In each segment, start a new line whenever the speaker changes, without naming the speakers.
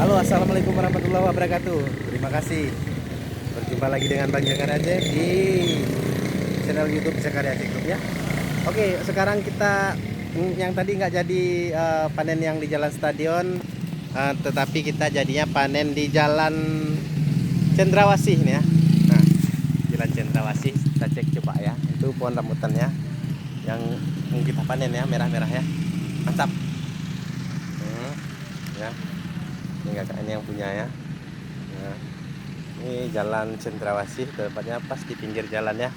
Halo, assalamualaikum warahmatullahi wabarakatuh. Terima kasih. Berjumpa lagi dengan Bang Jaka Aceh di channel YouTube Zakaria Aceh Group ya. Oke, sekarang kita yang tadi nggak jadi panen yang di Jalan Stadion, tetapi kita jadinya panen di Jalan Cendrawasih nih ya. Nah, Jalan Cendrawasih kita cek coba ya. Itu pohon rambutannya yang mau kita panen ya, merah-merah ya. Mantap. Ya. Ini yang punya ya. Nah, ini Jalan Cendrawasih, tepatnya pas di pinggir jalan ya.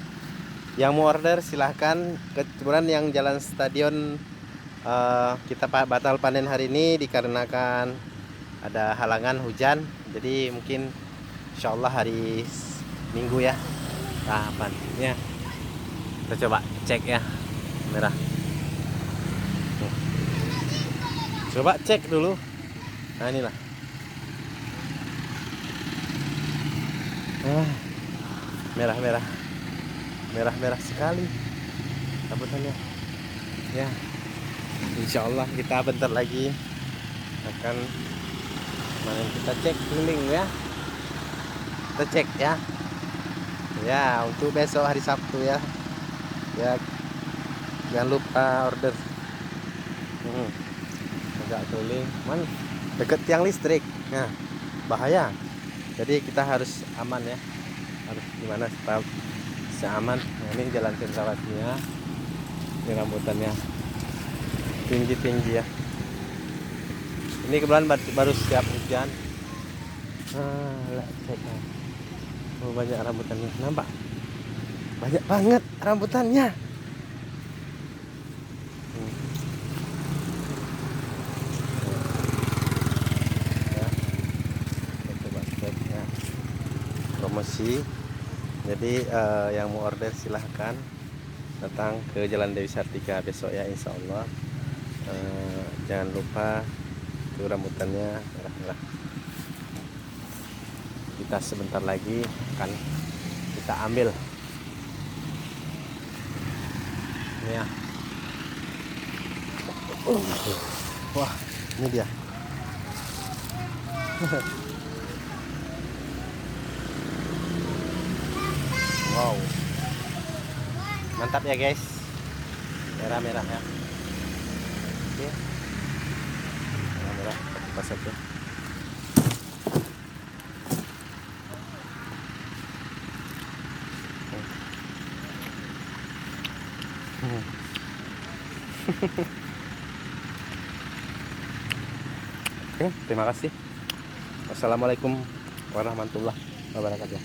Yang mau order silahkan. Kebetulan yang Jalan Stadion kita batal panen hari ini dikarenakan ada halangan hujan. Jadi mungkin insya Allah hari Minggu ya tahapan ya. Kita coba cek ya merah. Coba cek dulu. Nah inilah. Merah-merah, merah-merah sekali rambutannya ya. Insya Allah kita bentar lagi akan panen. Kita cek keliling ya, kita cek ya. Ya, untuk besok hari Sabtu ya. Ya, jangan lupa order. Agak keliling, deket tiang listrik. Nah, bahaya. Jadi kita harus aman ya. Harus gimana supaya bisa aman. Nah, ini Jalan Cendrawasihnya. Ini rambutannya tinggi-tinggi ya. Ini kebetulan baru siap hujan. Cek. Oh, banyak rambutannya. Nampak? Banyak banget rambutannya. Ya, coba cek ya. Promosi. Jadi yang mau order silahkan datang ke Jalan Dewi Sartika besok ya, insya Allah. Jangan lupa itu rambutannya merah-merah. Kita sebentar lagi akan kita ambil ini ya. Wah, ini dia. Wow, mantap ya guys, merah-merah ya. Oke, merah-merah pas aja. Oke, terima kasih. Wassalamualaikum warahmatullahi wabarakatuh.